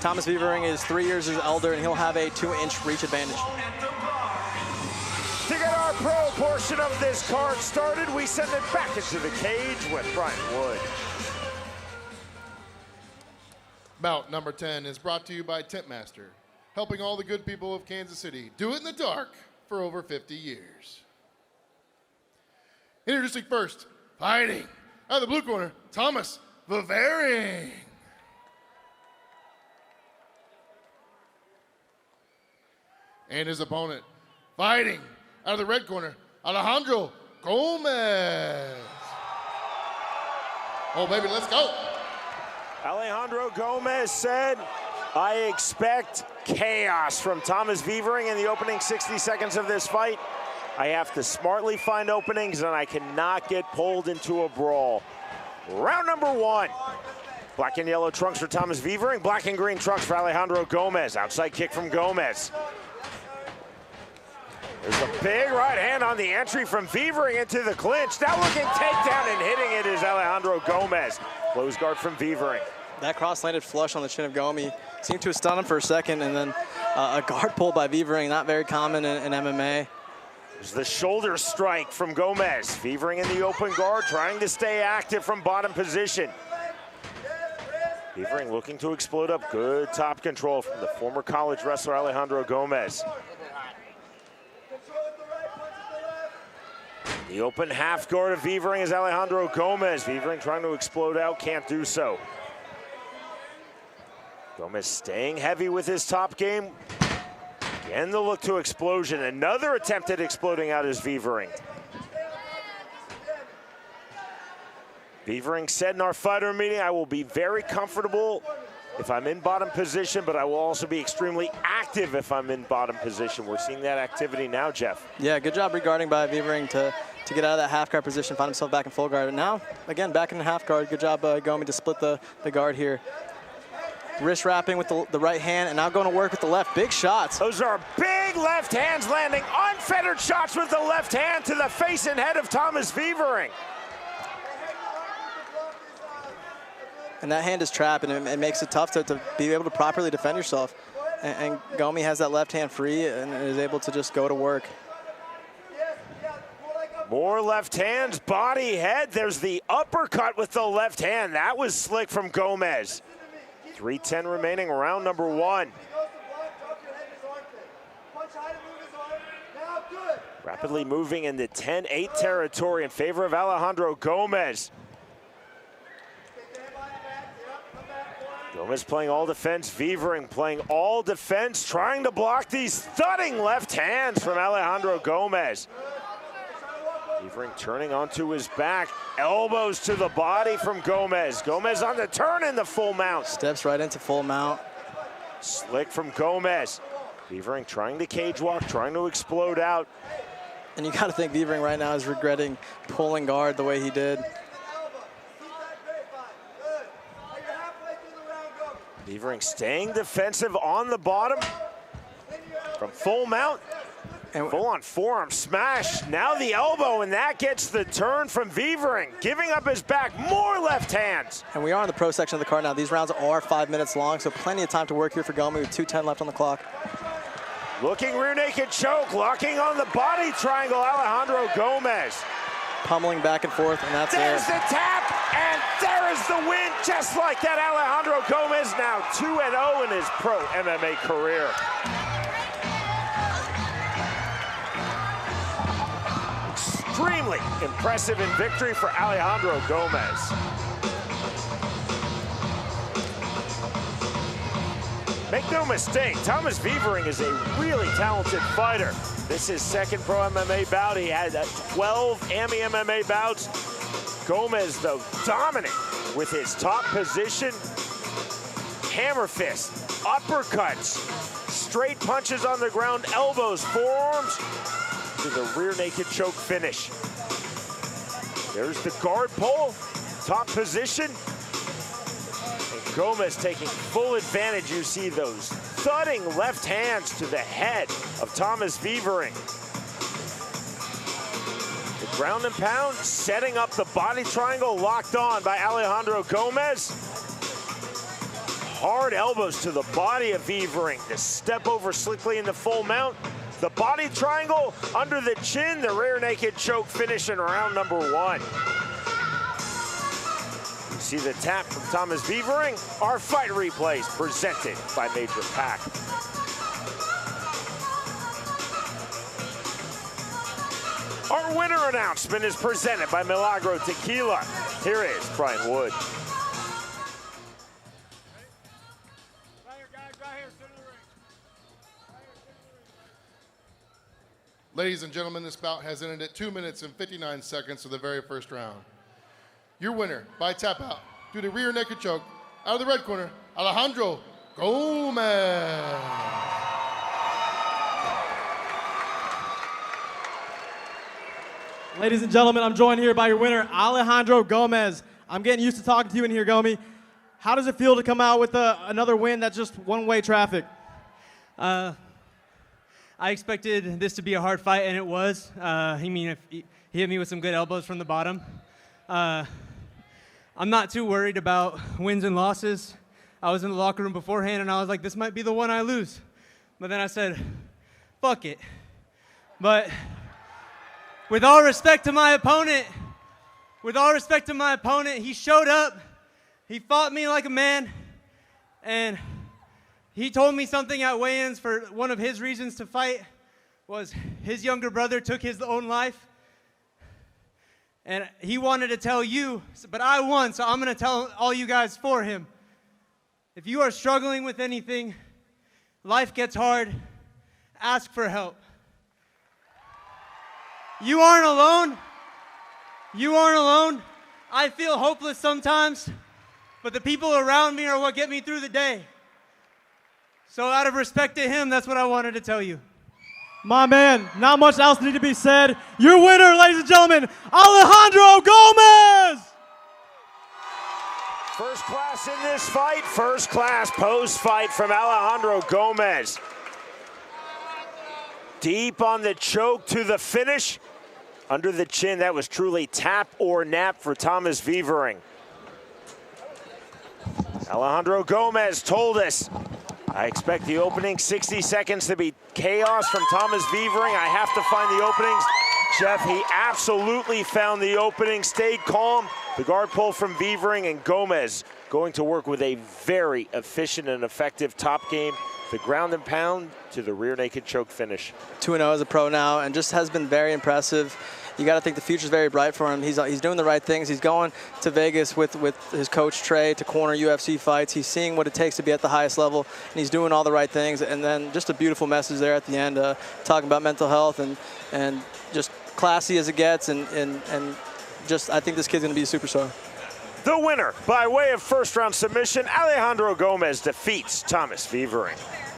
Thomas Vievering is 3 years older, and he'll have a 2-inch reach advantage. To get our pro portion of this card started, we send it back into the cage with Brian Wood. Bout number 10 is brought to you by Tipmaster, helping all the good people of Kansas City do it in the dark for over 50 years. Introducing first, fighting out of the blue corner, Thomas Vievering. And his opponent, fighting out of the red corner, Alejandro Gomez. Oh, baby, let's go. Alejandro Gomez said, I expect chaos from Thomas Vievering in the opening 60 seconds of this fight. I have to smartly find openings, and I cannot get pulled into a brawl. Round number 1. Black and yellow trunks for Thomas Vievering, black and green trunks for Alejandro Gomez. Outside kick from Gomez. There's a big right hand on the entry from Vievering into the clinch. Now looking takedown and hitting it is Alejandro Gomez. Close guard from Vievering. That cross landed flush on the chin of Gomi. Seemed to have stunned him for a second, and then a guard pull by Vievering, not very common in MMA. There's the shoulder strike from Gomez. Vievering in the open guard, trying to stay active from bottom position. Vievering looking to explode up. Good top control from the former college wrestler Alejandro Gomez. The open half guard of Vievering is Alejandro Gomez. Vievering trying to explode out, can't do so. Gomez staying heavy with his top game. Again, the look to explosion. Another attempt at exploding out is Vievering. Vievering said in our fighter meeting, I will be very comfortable if I'm in bottom position, but I will also be extremely active if I'm in bottom position. We're seeing that activity now, Jeff. Yeah, good job regarding by Vievering to get out of that half guard position, find himself back in full guard. And now, again, back in the half guard. Good job Gomi to split the guard here. Wrist wrapping with the right hand, and now going to work with the left. Big shots. Those are big left hands landing. Unfettered shots with the left hand to the face and head of Thomas Vievering. And that hand is trapped, and it makes it tough to be able to properly defend yourself. And Gomi has that left hand free and is able to just go to work. More left hands, body, head. There's the uppercut with the left hand. That was slick from Gomez. 3:10 remaining, round number 1. Rapidly moving into 10-8 territory in favor of Alejandro Gomez. Gomez playing all defense, Vievering playing all defense, trying to block these thudding left hands from Alejandro Gomez. Vievering turning onto his back, elbows to the body from Gomez. Gomez on the turn in the full mount. Steps right into full mount. Slick from Gomez. Vievering trying to cage walk, trying to explode out. And you got to think Vievering right now is regretting pulling guard the way he did. Vievering staying defensive on the bottom from full mount. And full on forearm smash. Now the elbow, and that gets the turn from Vievering. Giving up his back, more left hands. And we are in the pro section of the card now. These rounds are 5 minutes long, so plenty of time to work here for Gomi with 2:10 left on the clock. Looking rear naked choke, locking on the body triangle, Alejandro Gomez. Pummeling back and forth, and that's There's it. the tap, and there is the win, just like that. Alejandro Gomez now 2-0 in his pro MMA career. Extremely impressive in victory for Alejandro Gomez. Make no mistake, Thomas Vievering is a really talented fighter. This is his second pro MMA bout. He had 12 AMI MMA bouts. Gomez, though, dominant with his top position. Hammer fist, uppercuts, straight punches on the ground, elbows, forearms, to the rear naked choke finish. There's the guard pull, top position. And Gomez taking full advantage. You see those thudding left hands to the head of Thomas Vievering. The ground and pound, setting up the body triangle, locked on by Alejandro Gomez. hard elbows to the body of Vievering. The step over slickly in the full mount. The body triangle under the chin, the rear naked choke finish in round number 1. You see the tap from Thomas Vievering. Our fight replays presented by Major FAC. Our winner announcement is presented by Milagro Tequila. Here is Brian Wood. Ladies and gentlemen, this bout has ended at 2 minutes and 59 seconds of the very first round. Your winner by tap out due to rear naked choke out of the red corner, Alejandro Gomez. Ladies and gentlemen, I'm joined here by your winner, Alejandro Gomez. I'm getting used to talking to you in here, Gomi. How does it feel to come out with another win that's just one-way traffic? I expected this to be a hard fight, and it was. He hit me with some good elbows from the bottom. I'm not too worried about wins and losses. I was in the locker room beforehand, and I was like, this might be the one I lose. But then I said, fuck it. But with all respect to my opponent, he showed up. He fought me like a man, and he told me something at weigh-ins. For one of his reasons to fight was his younger brother took his own life. And he wanted to tell you, but I won, so I'm going to tell all you guys for him. If you are struggling with anything, life gets hard, ask for help. You aren't alone. You aren't alone. I feel hopeless sometimes, but the people around me are what get me through the day. So out of respect to him, that's what I wanted to tell you. My man, not much else need to be said. Your winner, ladies and gentlemen, Alejandro Gomez! First class in this fight, first class post-fight from Alejandro Gomez. Deep on the choke to the finish. Under the chin, that was truly tap or nap for Thomas Vievering. Alejandro Gomez told us, I expect the opening 60 seconds to be chaos from Thomas Vievering. I have to find the openings. Jeff, he absolutely found the opening, stayed calm. The guard pull from Vievering, and Gomez going to work with a very efficient and effective top game. The ground and pound to the rear naked choke finish. 2-0 as a pro now, and just has been very impressive. You got to think the future's very bright for him. He's doing the right things. He's going to Vegas with his coach Trey to corner UFC fights. He's seeing what it takes to be at the highest level, and he's doing all the right things. And then just a beautiful message there at the end, talking about mental health and just classy as it gets, and just I think this kid's going to be a superstar. The winner by way of first round submission, Alejandro Gomez defeats Thomas Vievering.